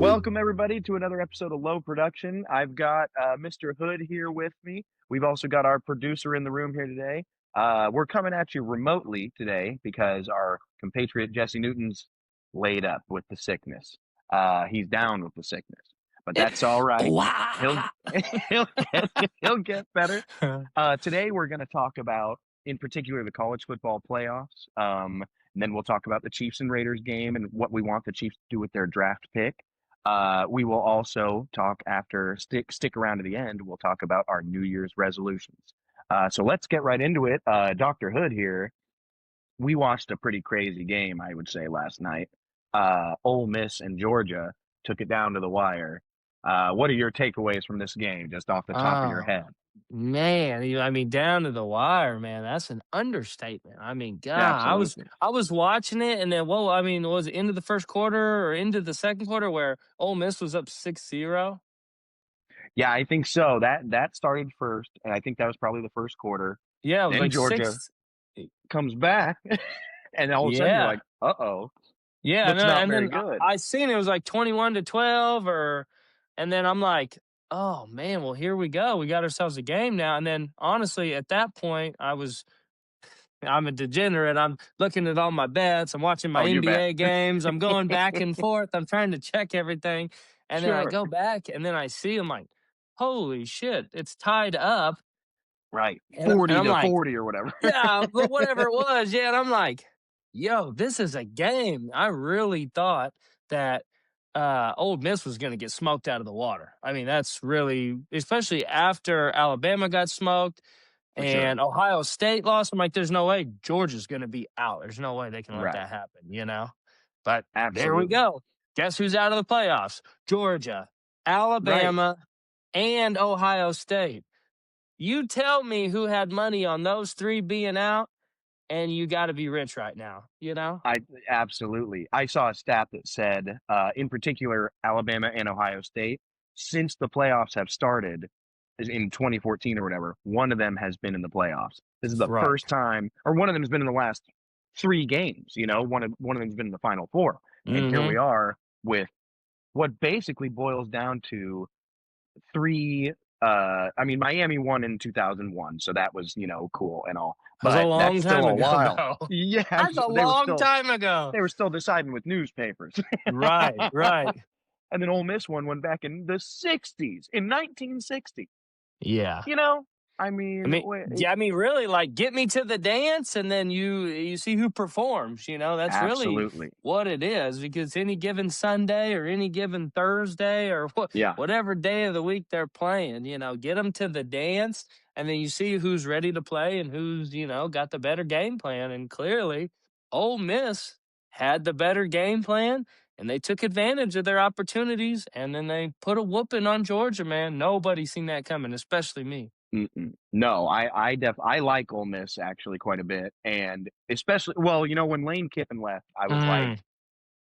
Welcome, everybody, to another episode of Low Production. I've got Mr. Hood here with me. We've also got our producer in the room here today. We're coming at you remotely today because our compatriot Jesse Newton's laid up with the sickness. He's down with the sickness, but that's all right. He'll he'll get better. Today we're going to talk about, in particular, the college football playoffs. And then we'll talk about the Chiefs and Raiders game and what we want the Chiefs to do with their draft pick. We will also talk after, stick around to the end, we'll talk about our New Year's resolutions. So let's get right into it. Dr. Hood here, we watched a pretty crazy game, I would say, last night. Ole Miss and Georgia took it down to the wire. What are your takeaways from this game, just off the top of your head? Man, down to the wire, man. That's an understatement. I mean, God, Absolutely. I was watching it, and then, was it into the first quarter or into the second quarter where Ole Miss was up 6-0? Yeah, I think so. That started first, and I think that was probably the first quarter. Yeah, it was Then like Georgia 6. comes back, and all of a sudden you're Yeah, like, uh-oh, yeah, looks not and very then good. I seen it was like 21-12, and then I'm like, oh man, well here we go. We got ourselves a game now. And then honestly, at that point, I'm a degenerate. I'm looking at all my bets. I'm watching my Oh, you bet. NBA games. I'm going back and forth. I'm trying to check everything. And then I Sure. go back and then I see, I'm like, holy shit, it's tied up. Right. And 40 I'm to like, 40 or whatever. yeah, but whatever it was. Yeah. And I'm like, yo, this is a game. I really thought that Ole Miss was going to get smoked out of the water. I mean, that's really, especially after Alabama got smoked For sure. and Ohio State lost. I'm like, there's no way Georgia's going to be out. There's no way they can let Right. that happen. But there we Absolutely. go. Guess who's out of the playoffs? Georgia, Right. Alabama, and Ohio State. You tell me who had money on those three being out, and you got to be rich right now. Absolutely. I saw a stat that said, in particular, Alabama and Ohio State, since the playoffs have started in 2014 or whatever, one of them has been in the playoffs. This is the Right. first time, or one of them has been in the last 3 games. One of them's been in the Final Four, and here Mm-hmm. we are with what basically boils down to three. I mean, Miami won in 2001, so that was cool and all, That was a but that's long still time a ago, while. though. Yeah, That's a long time ago. they were still deciding with newspapers. Right, right. And then Ole Miss won back in the 60s, in 1960. Yeah. You know, I mean, Really, like, get me to the dance, and then you see who performs. That's really absolutely. what it is. Because any given Sunday or any given Thursday or Yeah, whatever day of the week they're playing, get them to the dance, and then you see who's ready to play and who's got the better game plan. And clearly, Ole Miss had the better game plan, and they took advantage of their opportunities, and then they put a whooping on Georgia. Man, nobody seen that coming, especially me. no, I like Ole Miss actually quite a bit, and especially, well, when Lane Kiffin left, Mm.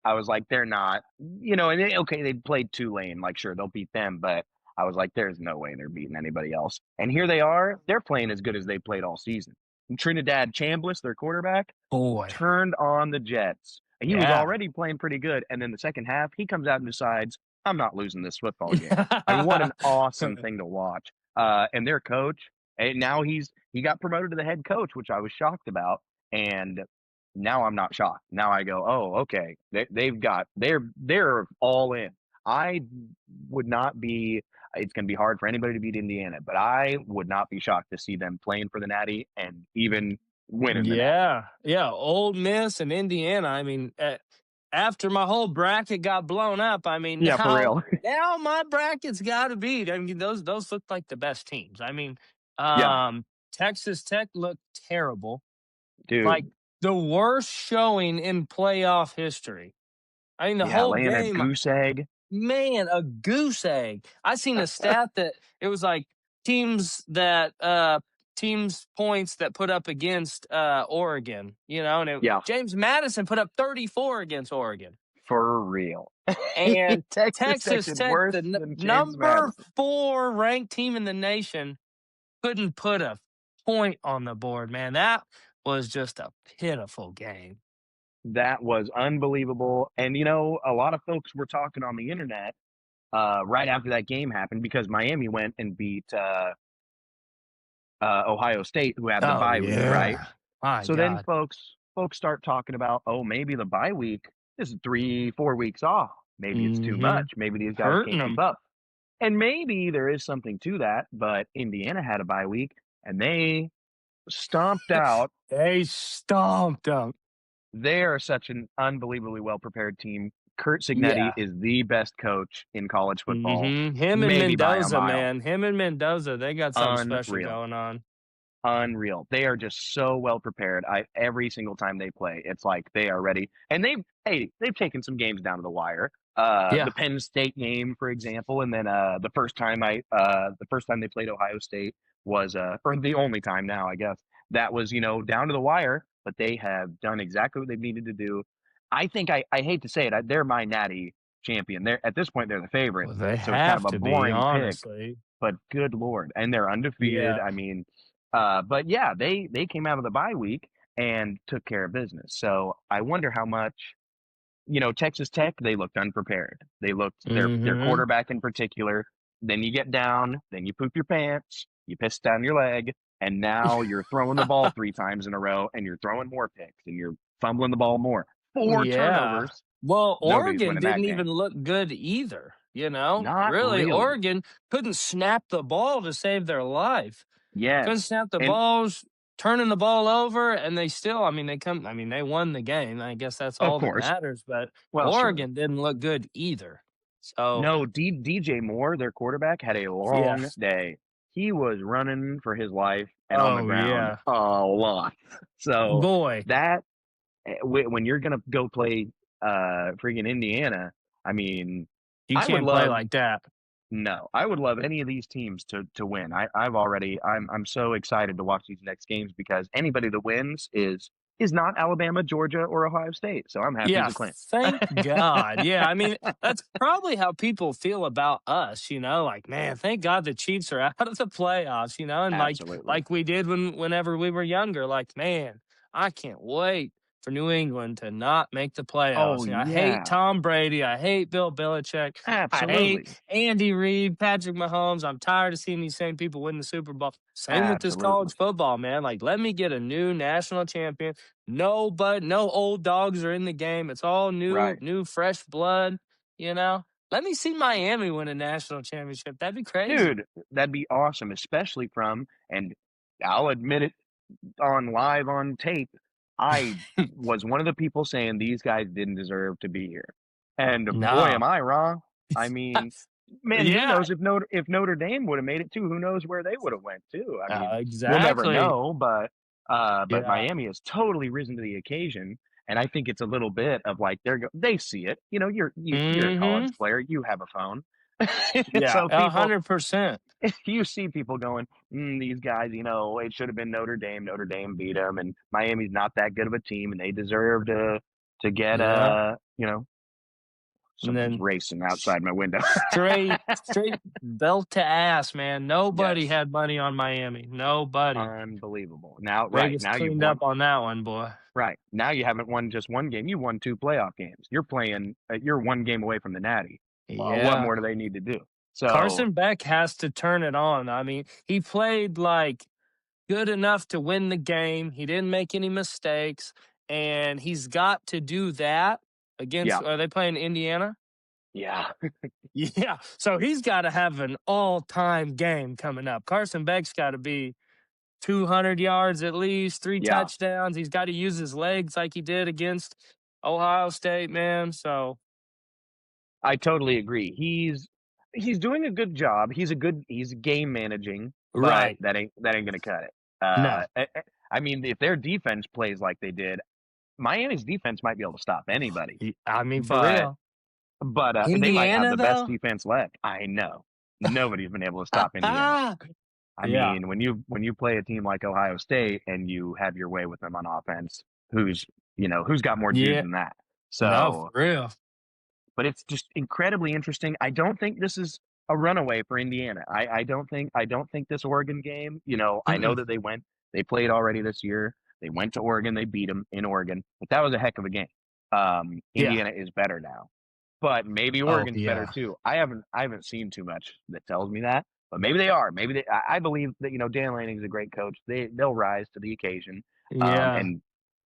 I was like, they're not, and okay, they played Tulane, like, sure, they'll beat them, but I was like, there's no way they're beating anybody else. And here they are, they're playing as good as they played all season. And Trinidad Chambliss, their quarterback, Boy. turned on the Jets. And he was Yeah. already playing pretty good. And then the second half, he comes out and decides, I'm not losing this football game. I mean, what an awesome thing to watch. And their coach, and now he got promoted to the head coach, which I was shocked about. And now I'm not shocked. Now I go, oh, okay. They're all in. I would not be. It's going to be hard for anybody to beat Indiana, but I would not be shocked to see them playing for the Natty and even winning the Natty. Yeah. Yeah. Ole Miss and Indiana. After my whole bracket got blown up, Yeah, for real. now my bracket's got to beat. Those look like the best teams. Yeah, Texas Tech looked terrible, like dude. the worst showing in playoff history. The Yeah, whole laying a game. goose egg. Man, a goose egg. I seen a stat that it was like teams points that put up against Oregon, Yeah, James Madison put up 34 against Oregon. for real. And Texas Tech Texas did Tech, worse the than James number Madison. 4 ranked team in the nation, couldn't put a point on the board, man. That was just a pitiful game. That was unbelievable. And a lot of folks were talking on the internet right after that game happened because Miami went and beat Ohio State, who had the Oh bye week, right? yeah. My So then God. folks start talking about, oh, maybe the bye week is 3-4 weeks off. Maybe it's too Mm-hmm. much. Maybe these guys Hurting can't keep them. up. And maybe there is something to that, but Indiana had a bye week and they stomped out. They stomped them. They are such an unbelievably well prepared team. Kurt Signetti Yeah. is the best coach in college football, Mhm. Him and maybe by a Mendoza, mile. man. Him and Mendoza, they got something special Unreal. going on. Unreal. They are just so well prepared. Every single time they play, it's like they are ready. And they've taken some games down to the wire. The Yeah. Penn State game, for example, and then the first time they played Ohio State was or the only time now, I guess, that was, down to the wire, but they have done exactly what they've needed to do. I think I hate to say it, they're my Natty champion. They're at this point they're the favorite. Well, they So it's kind of have a to be, boring pick, honestly. but good lord, and they're undefeated. Yeah. I mean, but yeah, they came out of the bye week and took care of business. So I wonder how much, Texas Tech, they looked unprepared. They looked their Mhm. quarterback in particular. Then you get down, then you poop your pants, you piss down your leg, and now you're throwing the ball 3 times in a row, and you're throwing more picks, and you're fumbling the ball more. Four Yeah. turnovers. Well, Nobody's Oregon winning that didn't game. even look good either, you know? Not Really, really. Oregon couldn't snap the ball to save their life. Couldn't Yes, snap the and balls, turning the ball over, and they still, they won the game. I guess that's of all that course. matters, but Well, sure. Oregon didn't look good either. So, No, DJ Moore, their quarterback, had a yeah. long day. He was running for his life and on the Oh, ground yeah. a lot. So Boy, that when you're gonna go play freaking Indiana, I mean, you I would can't play love like that. no, I would love any of these teams to win. I'm so excited to watch these next games because anybody that wins is not Alabama, Georgia, or Ohio State. So I'm happy as Yeah, a Clan. thank God. Yeah, that's probably how people feel about us, like, man, thank God the Chiefs are out of the playoffs, and Absolutely. like we did whenever we were younger, like, man, I can't wait for New England to not make the Oh playoffs. I hate yeah, Tom Brady, I hate Bill Belichick, I hate absolutely. Andy Reid, Patrick Mahomes. I'm tired of seeing these same people win the Super Bowl. Same with this Absolutely. college football, man. Like, let me get a new national champion. No old dogs are in the game. It's all Right. new, fresh blood, you know? Let me see Miami win a national championship. That'd be crazy. Dude, that'd be awesome, especially and I'll admit it on live on tape, I was one of the people saying these guys didn't deserve to be here. And boy, am No. I wrong. I mean, man, who Yeah. knows if Notre Dame would have made it too? Who knows where they would have went too? I mean, we'll never Exactly. know, but Yeah. Miami has totally risen to the occasion. And I think it's a little bit of like they see it. You're a college Mhm. player. You have a phone. Yeah, So people 100%. you see people going, these guys, it should have been Notre Dame. Notre Dame beat them, and Miami's not that good of a team, and they deserve to get Yeah. And something's then racing outside my window. straight belt to ass, man. Nobody Yes, had money on Miami. Nobody. unbelievable. Now, right Vegas now you've cleaned won. up on that one, boy. Right now you haven't won just one game. You won two playoff games. You're playing. You're one game away from the Natty. What Yeah. more do they need to do? So Carson Beck has to turn it on. He played like good enough to win the game. He didn't make any mistakes, and he's got to do that against. yeah, Are they playing Indiana? yeah, Yeah. So he's got to have an all-time game coming up. Carson Beck's got to be 200 yards at least, three yeah. touchdowns. He's got to use his legs like he did against Ohio State, man. So I totally agree. He's doing a good job. He's game managing, but right. that ain't gonna cut it. No. I mean, if their defense plays like they did, Miami's defense might be able to stop anybody. For But real. they might have Indiana the best though. defense left. I know. Nobody's been able to stop Indiana. I Yeah. mean, when you play a team like Ohio State and you have your way with them on offense, who's got more juice Yeah. than that? No, for So real. but it's just incredibly interesting. I don't think this is a runaway for Indiana. I don't think this Oregon game, I know Mm-mm. that they played already this year. They went to Oregon, they beat them in Oregon, but that was a heck of a game. Yeah. Indiana is better now, but maybe Oh, Oregon's better yeah. too. I haven't seen too much that tells me that, but maybe they are. Maybe I believe that Dan Lanning's a great coach. They'll rise to the occasion, Yeah. and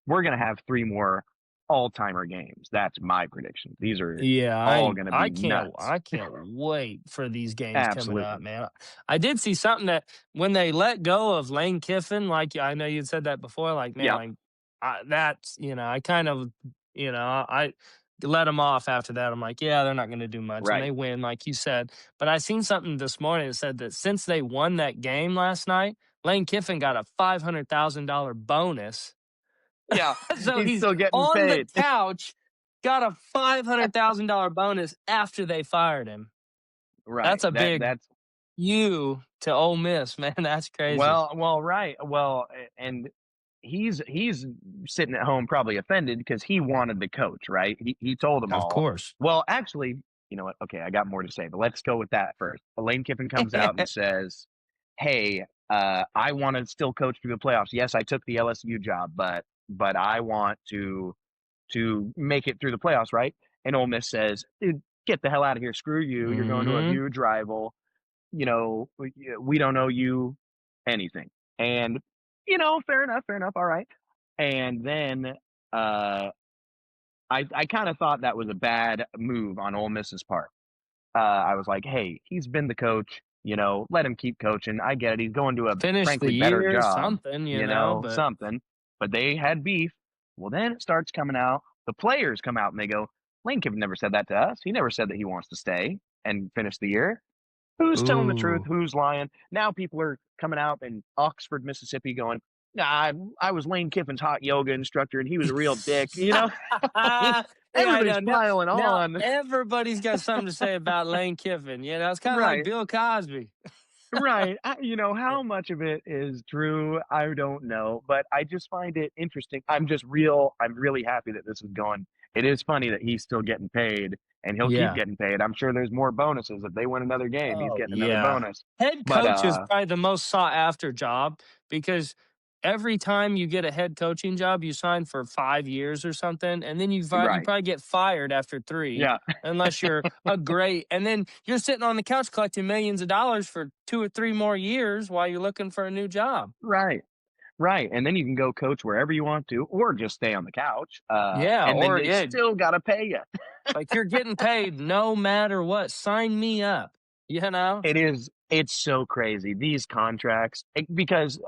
we're gonna have three more all timer games. That's my prediction. These are Yeah, all I gonna I be can't nuts. I can't wait for these games coming up, Absolutely. man. I did see something that when they let go of Lane Kiffin, like I know you said that before, like man, Yep. like that's I kind of I let them off after that. I'm like, yeah, they're not going to do much, and Right. they win, like you said. But I seen something this morning that said that since they won that game last night, Lane Kiffin got a $500,000 bonus. Yeah. So He's he's still getting on the paid. couch, got a $500,000 bonus after they fired him. Right. That's a That big that's U to Ole Miss, man. That's crazy. right. Well, and he's sitting at home probably offended because he wanted the coach, right? He told them Of all. course. Well, actually, you know what? Okay, I got more to say, but let's go with that first. Lane Kiffin comes out and says, "Hey, I want to still coach through the playoffs. Yes, I took the LSU job, but I want to make it through the playoffs, right?" And Ole Miss says, "Dude, get the hell out of here. Screw you. You're going to a Mhm. huge rival. We don't owe you anything." And, fair enough, all right. And then uh, I kind of thought that was a bad move on Ole Miss's part. I was like, hey, he's been the coach, let him keep coaching. I get it. He's going to a Finish the frankly better year, job, something, but something. But they had beef. Well, then it starts coming out. The players come out and they go, Lane Kiffin never said that to us. He never said that he wants to stay and finish the year. Who's telling the truth? ooh. Who's lying? Now people are coming out in Oxford, Mississippi, going, "Nah, I was Lane Kiffin's hot yoga instructor, and he was a real dick." Yeah, I Everybody's know. piling Now on, everybody's got something to say about Lane Kiffin. It's kind of like right? Bill Cosby. Right. How much of it is true, I don't know, but I just find it interesting. I'm really happy that this is going. It is funny that he's still getting paid and he'll keep Yeah. getting paid. I'm sure there's more bonuses. If they win another game, he's Oh, getting another yeah. bonus. Head But coach is probably the most sought after job because every time you get a head coaching job, you sign for 5 years or something, and then you right. probably get fired after 3 Yeah. unless you're a great and then you're sitting on the couch collecting millions of dollars for 2 or 3 more years while you're looking for a new job. Right. Right. And then you can go coach wherever you want to or just stay on the couch. Yeah, And then or they yeah, still got to pay you. like you're getting paid no matter what. Sign me up, you know? It's so crazy. These contracts, because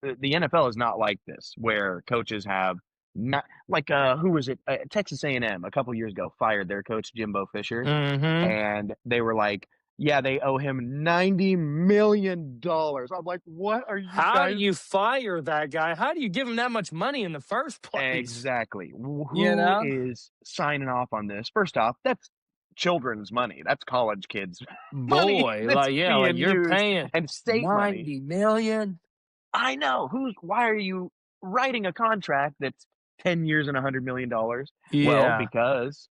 the NFL is not like this, where coaches have not like who was it? Texas A&M a couple years ago fired their coach Jimbo Fisher, Mhm. and they were like, "Yeah, they owe him $90 million." I'm like, "What are you How do guys?" you fire that guy? How do you give him that much money in the first place? Exactly. You Who know? is signing off on this? First off, that's children's money. That's college kids' money Boy, that's like, yeah, like being you're used, paying and state money. 90 million. I know. Why are you writing a contract that's 10 years and $100 million? Well, Yeah. because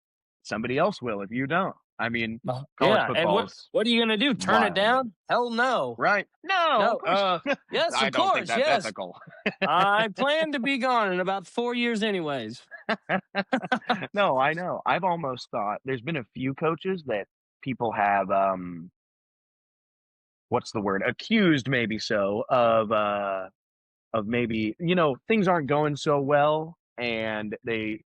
somebody else will if you don't. I mean, college Yeah, and what football's what are you gonna do? Turn it wild, down? Hell no. right? No, No, of course. yes, I of don't think course, that's yes. ethical. I plan to be gone in about 4 years anyways. No, I know. I've almost thought there's been a few coaches that people have what's the word? Accused maybe so of maybe, things aren't going so well and they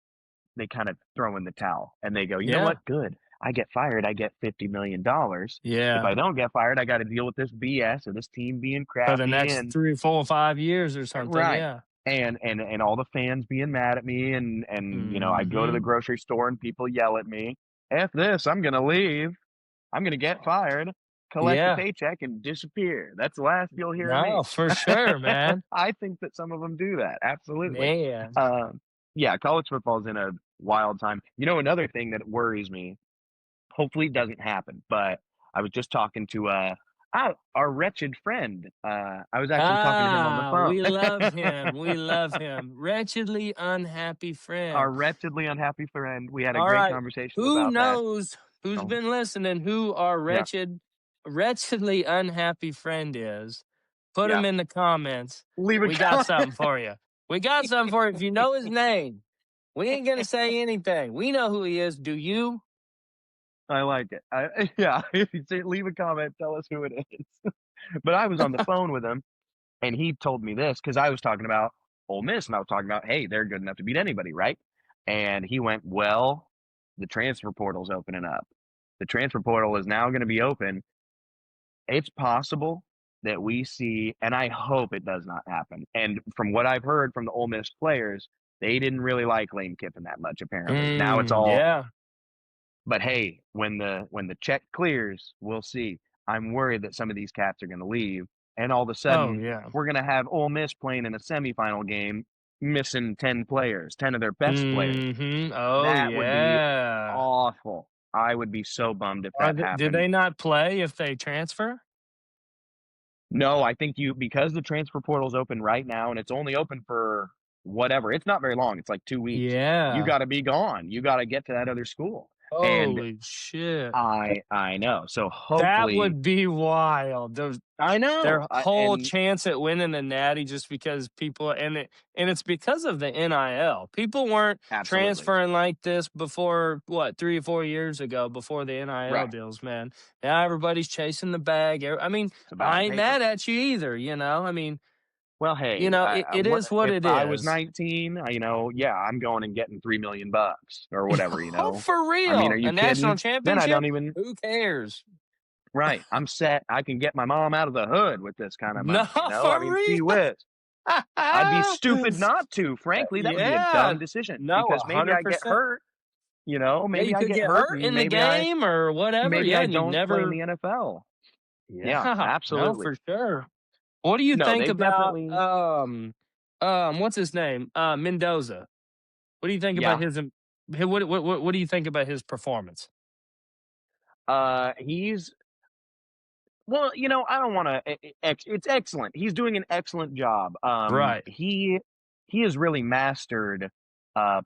kind of throw in the towel and they go, "You know Yeah, what? Good. I get fired, I get $50 million. If I yeah. don't get fired, I got to deal with this BS of this team being For the crappy next and 3, 4, 5 years or something, right. yeah. And all the fans being mad at me and I go to the Mhm. grocery store and people yell at me. F this, I'm going to leave. I'm gonna get fired, collect a Yeah. paycheck, and disappear. That's the last you'll hear of No, me. for sure, man. I think that some of them do that, absolutely. Man. Um, yeah, college football's in a wild time. Another thing that worries me, hopefully it doesn't happen, but I was just talking to, our wretched friend. I was actually talking to him on the Ah, phone. we love him. We love him. Wretchedly unhappy friend. Our wretchedly unhappy friend. We had a All great right. conversation Who about that. knows who's So, been listening who our yeah, wretchedly unhappy friend is? Put yeah. him in the comments. Leave a We got comment. something for you. We got something for you. If you know his name, We ain't gonna say anything. We know who he is. Do you? I like it. Yeah, leave a comment, tell us who it is. But I was on the phone with him, and he told me this because I was talking about Ole Miss, and I was talking about, hey, they're good enough to beat anybody, right? And he went, well, the transfer portal's opening up. The transfer portal is now going to be open. It's possible that we see, and I hope it does not happen. And from what I've heard from the Ole Miss players, they didn't really like Lane Kiffin that much. Apparently, now it's all. Yeah. But hey, when the check clears, we'll see. I'm worried that some of these cats are going to leave, and all of a Oh, sudden yeah. we're going to have Ole Miss playing in a semifinal game, missing 10 players, 10 of their best players. Oh, That would be yeah. awful. I would be so bummed if that Did happened. they not play if they transfer? No, I think you because the transfer portal's open right now and it's only open for whatever. It's not very long. It's like 2 weeks. You Yeah. got to be gone. You got to get to that other school. And Holy shit. I know. So That hopefully, would be wild. I Their know. whole And chance at winning the Natty just because people and it's because of the NIL. People weren't absolutely. transferring like this before what 3 or 4 years ago before the NIL Right. deals, man. Now everybody's chasing the bag. I mean, It's about the I ain't paper. mad at you either, you know. I mean, Well, hey, it what is what if it I was is. 19? Yeah, I'm going and getting $3 million or whatever. Oh, for I mean, real. are A you national kidding? Then I don't championship? even. Who cares? Right. I'm set. I can get my mom out of the hood with this kind of No, money. I for mean, real. gee whiz. I'd be stupid not to. Frankly, that would be a dumb Yeah. decision No, because maybe I get 100%. hurt. Yeah, Maybe you I could get get hurt hurt and in the game or whatever. maybe Yeah, I and you've don't play in never. the NFL. Yeah, Yeah, no, absolutely. for sure. What do you No, think they've about definitely. what's his name? Mendoza. What do you think about Yeah. what do you think about his performance? He's well. I don't want to. It's excellent. He's doing an excellent job. Right. He has really mastered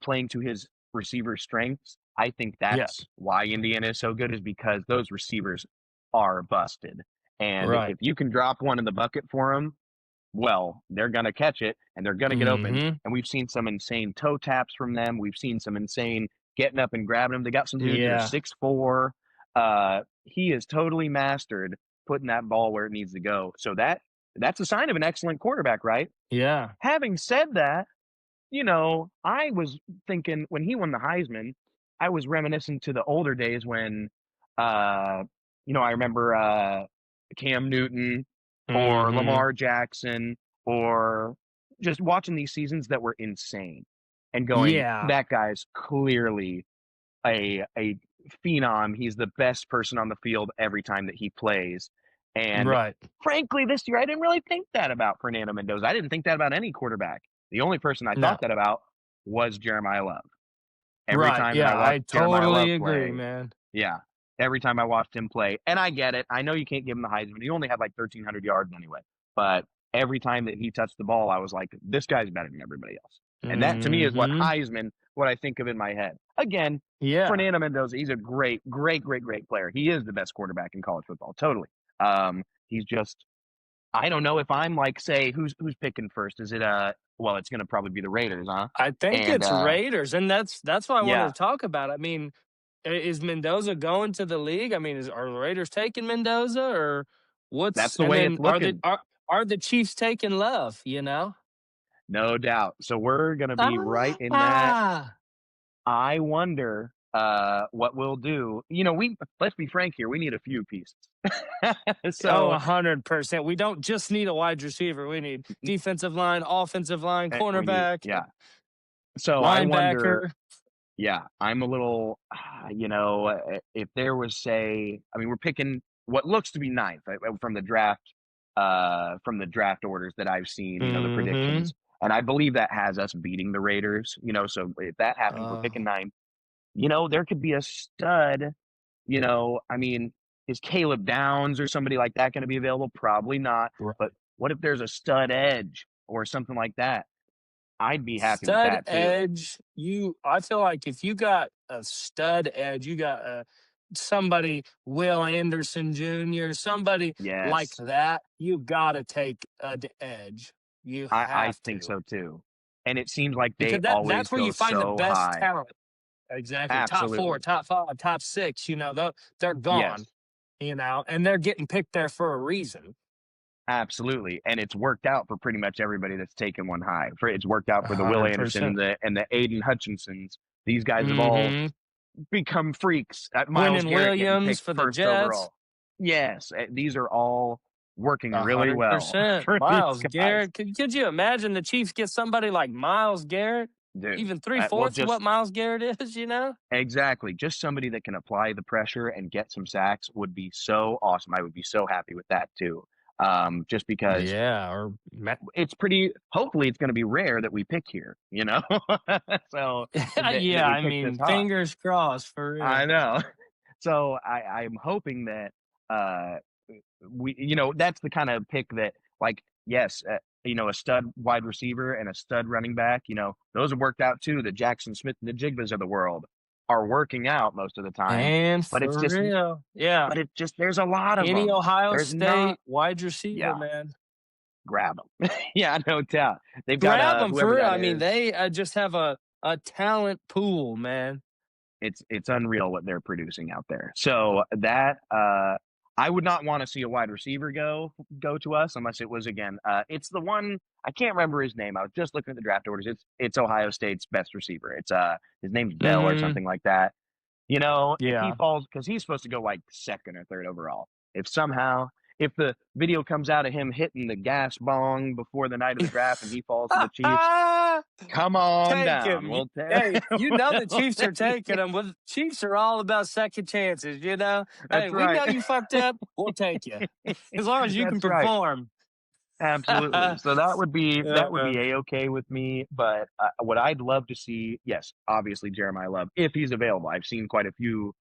playing to his receiver strengths. I think Yeah. that's why Indiana is so good is because those receivers are busted. And Right. if you can drop one in the bucket for them, well, they're going to catch it and they're going to get open. Mhm. And we've seen some insane toe taps from them. We've seen some insane getting up and grabbing them. They got some dudes that are Yeah. 6'4". He is totally mastered putting that ball where it needs to go. So that's a sign of an excellent quarterback, right? Yeah. Having said that, I was thinking when he won the Heisman, I was reminiscent to the older days when, uh, I remember Cam Newton or Mhm. Lamar Jackson or just watching these seasons that were insane and going, Yeah. that guy's clearly a phenom. He's the best person on the field every time that he plays. And Right. frankly, this year I didn't really think that about Fernando Mendoza. I didn't think that about any quarterback. The only person I No. thought that about was Jeremiah Love. Every Right. time that I Yeah, I watched Jeremiah totally Love agree, play, man. yeah, every time I watched him play, and I get it. I know you can't give him the Heisman. He only had like 1,300 yards anyway. But every time that he touched the ball, I was like, this guy's better than everybody else. And that to me is Mhm. what I think of in my head. Again, Yeah. Fernando Mendoza, he's a great, great, great, great player. He is the best quarterback in college football. Totally. He's just I don't know if I'm like, say, who's picking first? Is it well, it's gonna probably be the Raiders, huh? I think And it's Raiders, and that's why I wanted yeah, to talk about it. I mean, is Mendoza going to the league? I mean, are the Raiders taking Mendoza or that's what's the and way it's then looking. are the Chiefs taking Love, you know? No doubt. So we're gonna be right in that. Ah. I wonder what we'll do. We let's be frank here, we need a few pieces. Oh, So 100%. We don't just need a wide receiver. We need defensive line, offensive line, we need cornerback, yeah. So I wonder linebacker. yeah, I'm a little, if there was, say, I mean, we're picking what looks to be ninth from the draft orders that I've seen, the Mhm. predictions, and I believe that has us beating the Raiders. So if that happens, we're picking Uh, ninth. There could be a stud. I mean, is Caleb Downs or somebody like that going to be available? Probably not. But right. what if there's a stud edge or something like that? I'd be happy with Stud that too. edge, I feel like if you got a stud edge, you got somebody Will Anderson Jr., somebody like Yes. that, you gotta take edge. You I have think to. so too. and it seems like they because always that's where go you find the so best high. talent. Exactly. Top 4, Absolutely. top 5, top 6, they're gone, Yes. and they're getting picked there for a reason. Absolutely, and it's worked out for pretty much everybody that's taken one high. For it's worked out for the Will Anderson, 100%. the Aiden Hutchinsons. These guys have all Mhm. become freaks. Miles Quinnen Garrett getting Williams picked for the first Jets. overall. Yes, these are all working really well 100%. for these Miles guys, Garrett. Could you imagine the Chiefs get somebody like Miles Garrett? dude. Even three Well, fourths of what just Miles Garrett is? exactly, just somebody that can apply the pressure and get some sacks would be so awesome. I would be so happy with that too. Just because Yeah, or it's pretty hopefully it's going to be rare that we pick here, you know. So that yeah, we I pick this mean, high. fingers crossed for I real. know. So I'm hoping that uh we that's the kind of pick that, like, yes, a stud wide receiver and a stud running back, those have worked out too. The Jackson Smith and the Jigbas of the world are working out most of the time, And but it's for just real. Yeah. but it's just there's a lot of Any them. Ohio There's not. State wide receiver, Yeah, man. grab them. Yeah, no doubt. They've got Grab them for whoever real. that I mean, is. they just have a talent pool, man. It's unreal what they're producing out there. So that I would not want to see a wide receiver go to us unless it was again. It's the one I can't remember his name. I was just looking at the draft orders. It's Ohio State's best receiver. It's his name's Bell or Mhm. something like that. If he Yeah. falls, because he's supposed to go like second or third overall. If somehow if the video comes out of him hitting the gas bong before the night of the draft and he falls to the Chiefs, come on Take down. him. We'll Hey, the we'll Chiefs are take taking it. him. Well, Chiefs are all about second chances. Hey, That's we right. know you fucked up. We'll take you as long as you can That's right. perform. Absolutely. So that would be Uh, a-okay with me. But what I'd love to see, yes, obviously Jeremiah Love, if he's available. I've seen quite a few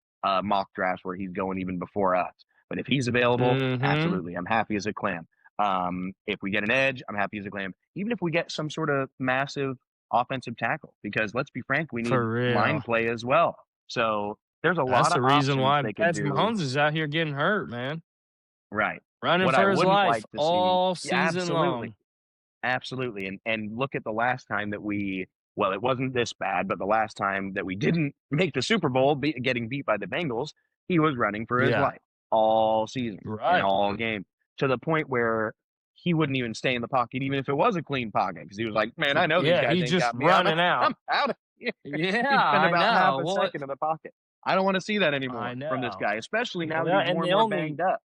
mock drafts where he's going even before us. But if he's available, mm-hmm. absolutely, I'm happy as a clam. If we get an edge, I'm happy as a clam. Even if we get some sort of massive offensive tackle, because let's be frank, we need For line real. play as well. So there's a That's lot of the reason options why they could Patrick do. Mahomes is out here getting hurt, man. Right. Running What I for his wouldn't life like to see, all yeah, season absolutely. long. Absolutely. And look at the last time that well, it wasn't this bad, but the last time that we didn't make the Super Bowl, getting beat by the Bengals, he was running for his Yeah. life all season and Right. all game, to the point where he wouldn't even stay in the pocket, even if it was a clean pocket, because he was like, man, I know these Yeah, guys he's ain't just got me. I'm, running I'm out. out of here. Yeah, He'd spend I about half know. a Well, second in the pocket. I don't want to see that I anymore from this know. guy, especially now that Yeah, he's and more and the more only banged up.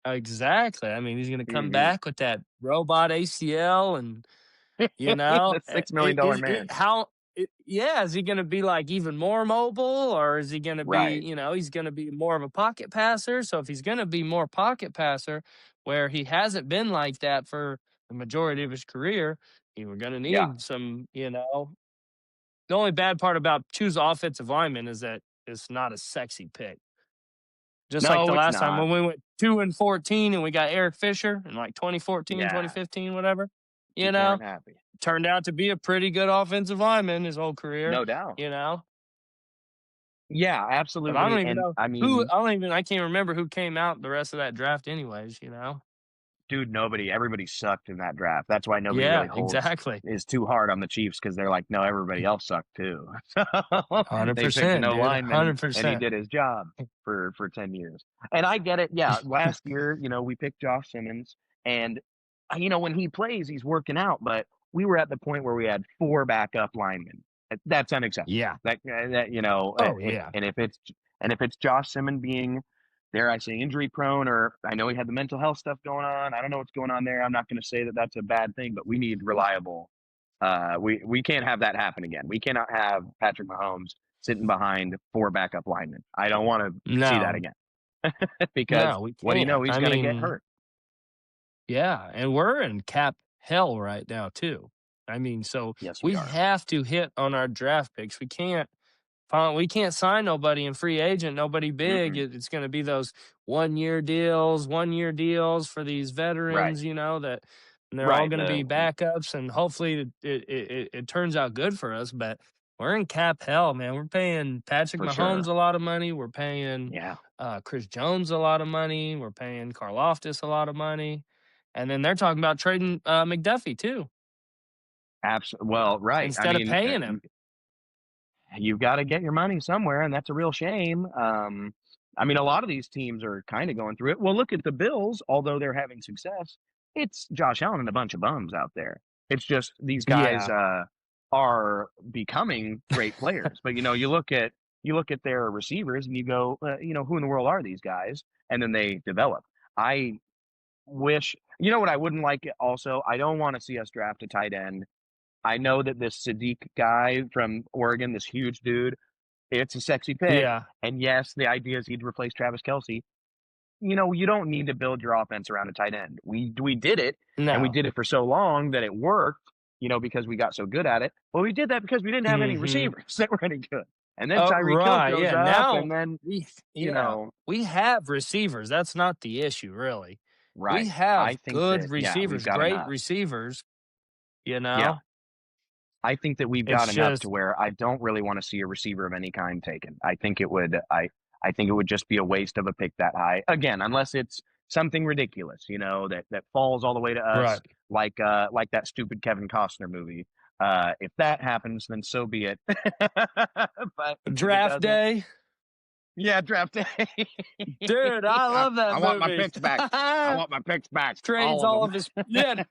exactly. I mean, he's gonna come Hmm. back with that robot ACL, and The $6 million man. yeah, is he gonna be like even more mobile, or is he gonna be, Right. he's gonna be more of a pocket passer? So if he's gonna be more pocket passer, where he hasn't been like that for the majority of his career, we're gonna Yeah. need the only bad part about choose offensive lineman is that it's not a sexy pick. Just like No, the it's last time not. when we went 2 and 14 and we got Eric Fisher in like 2014, Yeah. 2015, whatever, you People know, weren't happy. turned out to be a pretty good offensive lineman his whole career, No doubt. you know. Yeah, But I don't absolutely. even And know I mean, I can't remember who came out the rest of that draft anyways. dude, everybody sucked in that draft. That's why nobody really Yeah, holds exactly. is too hard on the Chiefs, because they're like, no, everybody else sucked too. So they picked an 100%, O dude. lineman and he 100%. did his job for 10 years. And I get it. Yeah. Last year, we picked Josh Simmons, and when he plays, he's working out, but we were at the point where we had four backup linemen. That's unacceptable. Yeah. Oh, If yeah. and if it's Josh Simmons being, dare I say, injury prone, or I know he had the mental health stuff going on. I don't know what's going on there. I'm not going to say that that's a bad thing, but we need reliable. We can't have that happen again. We cannot have Patrick Mahomes sitting behind four backup linemen. I don't want to see that No. again, because No, we what do you know? can't. He's I going to get mean, hurt. yeah, and we're in cap hell right now too. I mean, so Yes, we we are. have to hit on our draft picks. We can't sign nobody in free agent, nobody big. Mm-mm. It's going to be those 1 year deals, 1 year deals for these Right, veterans, that and they're all right. going to be The backups, and hopefully it turns out good for us. But we're in cap hell, man. We're paying Patrick For Mahomes sure. a lot of money. We're paying Yeah. Chris Jones a lot of money. We're paying Karloftis a lot of money, and then they're talking about trading McDuffie too. Well, right. I instead of mean, paying him. you got to get your money somewhere, and that's a real shame. I mean, a lot of these teams are kind of going through it. Well, look at the Bills. Although they're having success, it's Josh Allen and a bunch of bums out there. It's just these guys Yeah. are becoming great players. But you look at their receivers, and you go, who in the world are these guys? And then they develop. I wish, what I wouldn't like also. I don't want to see us draft a tight end. I know that this Sadiq guy from Oregon, this huge dude, it's a sexy pick. Yeah. And yes, the idea is he'd replace Travis Kelsey. You don't need to build your offense around a tight end. We did it, and we No. did it for so long that it worked, because we got so good at it. Well, we did that because we didn't have any Mhm. receivers that were any good. And then Oh, Tyreek Hill right, shows yeah, up, now and then, we you yeah, know, we have receivers, that's not the issue, really. We right. I have think good that, yeah, we've receivers, got great enough. receivers, you Yeah. know? I think that we've It's got enough to just where I don't really want to see a receiver of any kind taken. I think it would just be a waste of a pick that high. Again, unless it's something ridiculous, that falls all the way to us, right. like that stupid Kevin Costner movie. If that happens, then so be it. But if it Draft doesn't, day? yeah, draft day. Dude, I I, love that I want my movie. picks back. I want my picks back, Trades all of all them. of his yeah,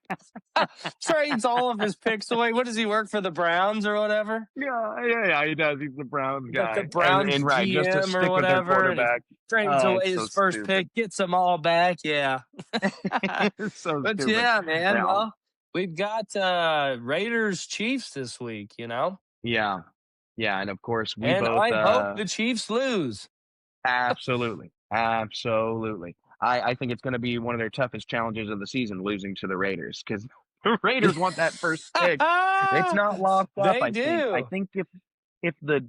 trades all of his picks away. What does he work for, the Browns or whatever? Yeah, yeah, yeah, he does. He's the Browns The guy. Browns And right, just to GM or stick with their whatever, and he quarterback. trades Oh, away it's so his first stupid. pick, gets them all back, yeah. It's so But stupid. yeah, man, Yeah. well, we've got, Raiders Chiefs this week, Yeah. Yeah, and of course we and both I hope the Chiefs lose. absolutely. Absolutely. I think it's going to be one of their toughest challenges of the season, losing to the Raiders, cuz the Raiders want that first pick. It's not locked up, They I think. I do. think if the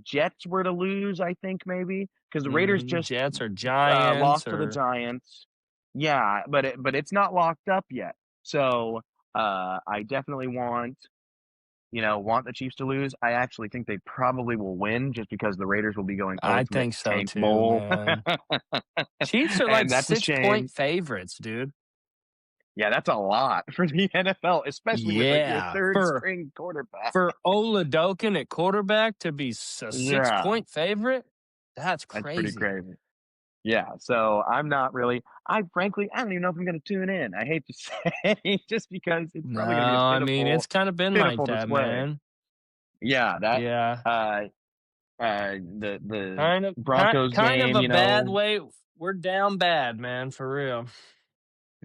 Jets were to lose, I think maybe, cuz the Raiders Mhm, just Jets or Giants lost to the or Giants. Yeah, but it's not locked up yet. So, I definitely want the Chiefs to lose. I actually think they probably will win just because the Raiders will be going I ultimate think so tank too, bowl. man. Chiefs are like And that's a 6-point shame. favorites, dude. Yeah, that's a lot for the NFL, especially with your Yeah, third for string quarterback. Oladokin at quarterback to be a Yeah, 6-point favorite, that's that's pretty crazy. crazy. Yeah, so I frankly, I don't even know if I'm going to tune in. I hate to say, just because it's No, probably going to be a I mean, it's kinda been like pitiful that, display. man. Yeah, that Yeah. uh the Kind of Broncos kind of game, a bad way. We're down bad, man, for real.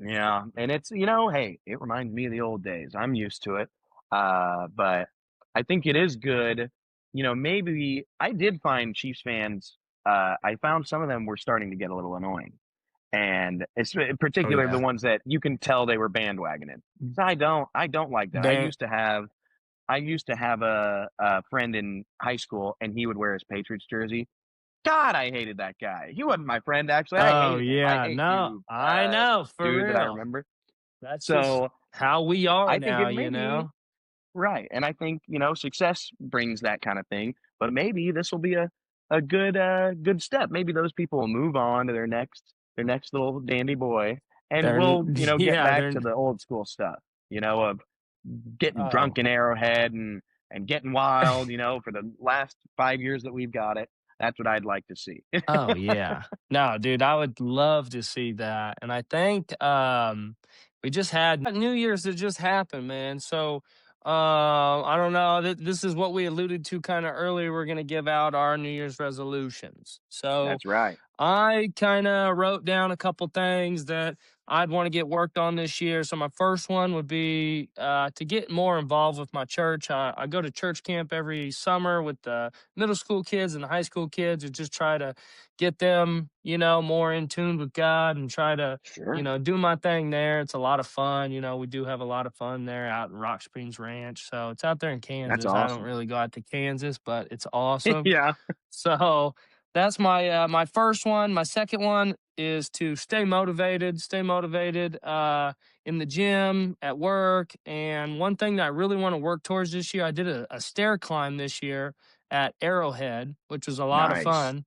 yeah, and it's, hey, it reminds me of the old days. I'm used to it. But I think it is good. Maybe I did find Chiefs fans, I found some of them were starting to get a little annoying. And it's in Oh, particular the yeah. ones that you can tell they were bandwagoning. 'Cause I don't like that. Ban I used to have a friend in high school, and he would wear his Patriots jersey. God, I hated that guy. He wasn't my friend, actually. I Oh, hated him. I yeah, hate no, you, I know, for dude that I real. remember. That's just So how we are I think now, it may be right. And I think, success brings that kind of thing. But maybe this will be a good step. Maybe those people will move on to their next little dandy boy. And They're we'll, get yeah, back they're to the old school stuff, of getting oh. drunk in Arrowhead and getting wild, for the last 5 years that we've got it. That's what I'd like to see. Oh, yeah. No, dude, I would love to see that, and I think, we just had New Year's that just happened, man, so, I don't know, this is what we alluded to kinda earlier, we're gonna give out our New Year's resolutions. So, That's right. I kinda wrote down a couple things that I'd wanna get worked on this year. So my first one would be, to get more involved with my church. I go to church camp every summer with the middle school kids and the high school kids, and just try to get them, more in tune with God, and try to, Sure. do my thing there. It's a lot of fun. We do have a lot of fun there out in Rock Springs Ranch. So it's out there in That's Kansas. I don't awesome. really go out to Kansas, but it's awesome. Yeah. So that's my first one. My second one is to stay motivated in the gym, at work. And one thing that I really want to work towards this year, I did a stair climb this year at Arrowhead, which was a lot of Nice. fun.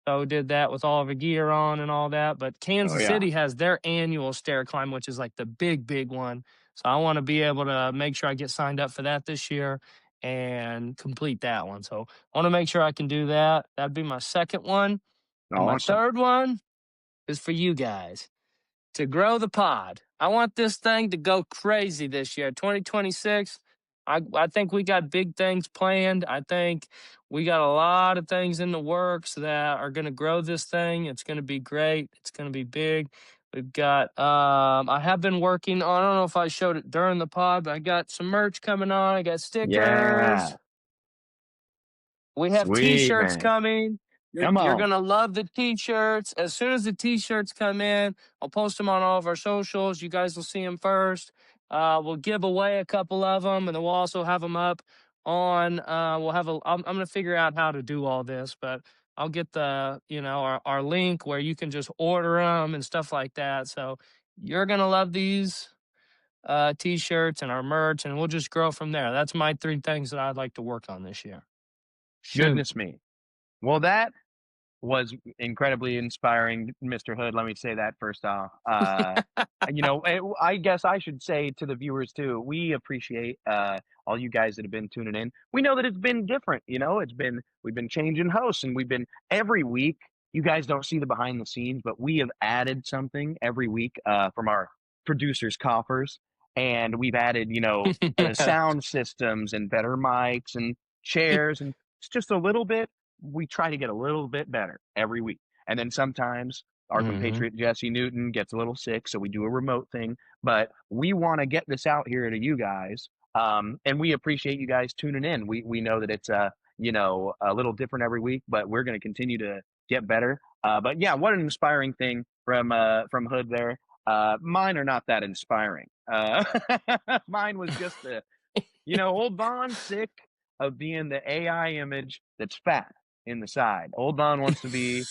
So we did that with all of the gear on and all that. But Oh Kansas yeah. City has their annual stair climb, which is like the big one. So I want to be able to make sure I get signed up for that this year and complete that one. So I want to make sure I can do that. That'd be my second one. And my Awesome. third one is for you guys to grow the pod. I want this thing to go crazy this year, 2026. I think we got big things planned. I think we got a lot of things in the works that are going to grow this thing. It's going to be great. It's going to be big. We've got I have been working on, I don't know if I showed it during the pod, but I got some merch coming on. I got Yeah. stickers. We have Sweet, T-shirts man. coming. Come You're on. gonna love the T-shirts. As soon as the T-shirts come in, I'll post them on all of our socials. You guys will see them first. We'll give away a couple of them, and then we'll also have them up on. We'll have a. I'm gonna figure out how to do all this, but I'll get the our link where you can just order them and stuff like that. So you're gonna love these T-shirts and our merch, and we'll just grow from there. That's my three things that I'd like to work on this year. Shoot. Goodness me. Well, that was incredibly inspiring, Mr. Hood. Let me say that first off. I guess I should say to the viewers too, we appreciate all you guys that have been tuning in. We know that it's been different. We've been changing hosts, and we've been every week. You guys don't see the behind the scenes, but we have added something every week from our producers' coffers, and we've added sound systems and better mics and chairs, and it's just a little bit. We try to get a little bit better every week. And then sometimes our Mhm. compatriot Jesse Newton gets a little sick, so we do a remote thing. But we want to get this out here to you guys, and we appreciate you guys tuning in. We know that it's a little different every week, but we're going to continue to get better. But yeah, what an inspiring thing from Hood there. Mine are not that inspiring. Mine was just old Vaughn sick of being the AI image that's fat in the side. Old Vaughn wants to be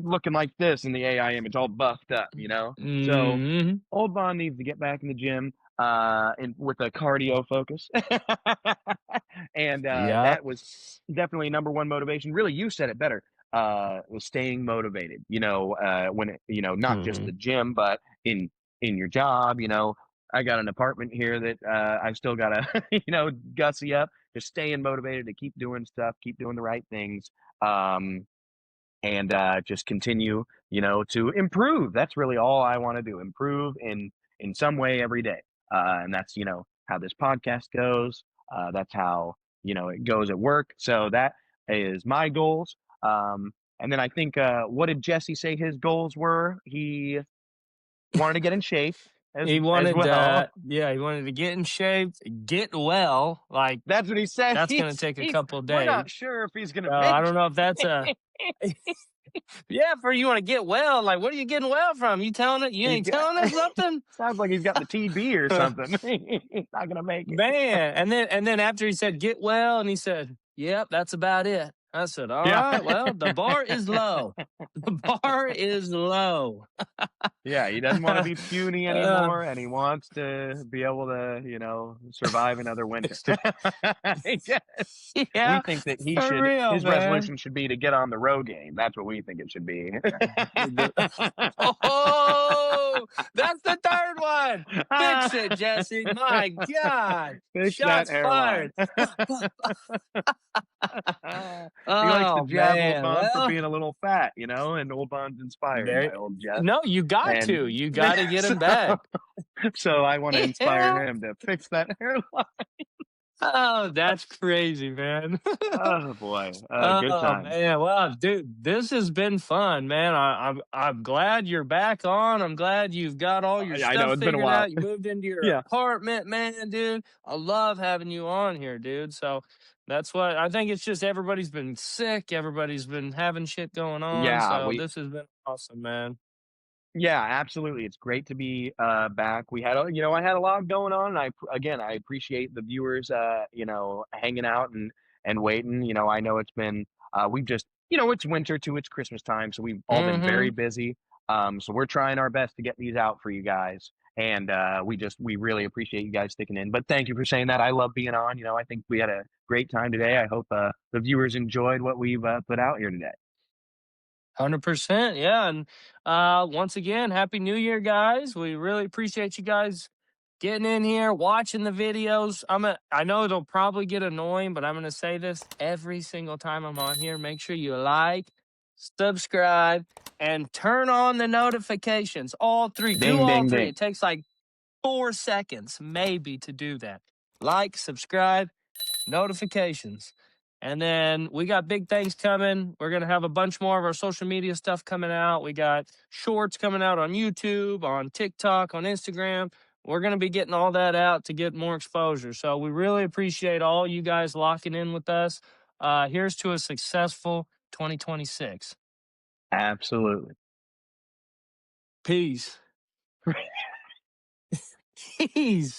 looking like this in the AI image, all buffed up. So Mhm. old Vaughn needs to get back in the gym and with a cardio focus. And Yep. that was definitely number one motivation. Really, you said it better. Was staying motivated. Not just the Mhm. gym, but in your job. I got an apartment here that I still gotta gussy up. Just staying motivated to keep doing stuff, keep doing the right things. And just continue, to improve. That's really all I want to do. Improve in some way every day. And that's how this podcast goes. That's how it goes at work. So that is my goals. And then I think what did Jesse say his goals were? He wanted to get in shape He as wanted well. yeah, he wanted to get in shape, get well, like, That's what he said. that's gonna He's take a he's. couple We're days. not sure if he's gonna So, I make don't know if that's a it. yeah, for you wanna get well, like, what are you getting well from? You He's ain't got, telling us something? sounds like he's got the TB or something. He's not gonna make it. Man, and then after he said, "Get well," and he said, "Yep, that's about it." I said, "All Yeah. right, well, the bar is low. The bar is low." Yeah, he doesn't want to be puny Uh, anymore, and he wants to be able to, survive another winter. Yes. We yeah, think that for real, his man. resolution should be to get on the road game. That's what we think it should be. The Oh, that's the third one. Fix it, Jesse. My God. Fix that Shots airline. fired. He likes to Oh, jab Old man. Bond for Well, being a little fat, and Old Bond's inspired there by old Jess. no, you got And to. You gotta get so, him back. so I want to inspire Yeah. him to fix that hairline. Oh, that's crazy, man. Oh boy, good Oh times. man, well, dude, this has been fun, man. I'm glad you're back on. I'm glad you've got all your I know stuff it's been a figured while. out. You moved into your Yeah, apartment, man, dude. I love having you on here, dude. So that's what I think. It's just everybody's been sick. Everybody's been having shit going on. yeah, So this has been awesome, man. yeah, absolutely. It's great to be back. I had a lot going on, and I appreciate the viewers, hanging out and waiting. I know it's been we've just it's winter too, it's Christmas time, so we've all been very Mm-hmm. busy. So we're trying our best to get these out for you guys, and we really appreciate you guys sticking in. But thank you for saying that. I love being on. I think we had a great time today. I hope the viewers enjoyed what we've put out here today. 100%. Yeah. And once again, Happy New Year, guys. We really appreciate you guys getting in here, watching the videos. I know it'll probably get annoying, but I'm gonna say this every single time I'm on here. Make sure you like, subscribe, and turn on the notifications. All three. Do Ding, all ding, three. ding. It takes like 4 seconds, maybe, to do that. Like, subscribe, notifications. And then we got big things coming. We're going to have a bunch more of our social media stuff coming out. We got shorts coming out on YouTube, on TikTok, on Instagram. We're going to be getting all that out to get more exposure. So we really appreciate all you guys locking in with us. Here's to a successful 2026. Absolutely. Peace. Peace.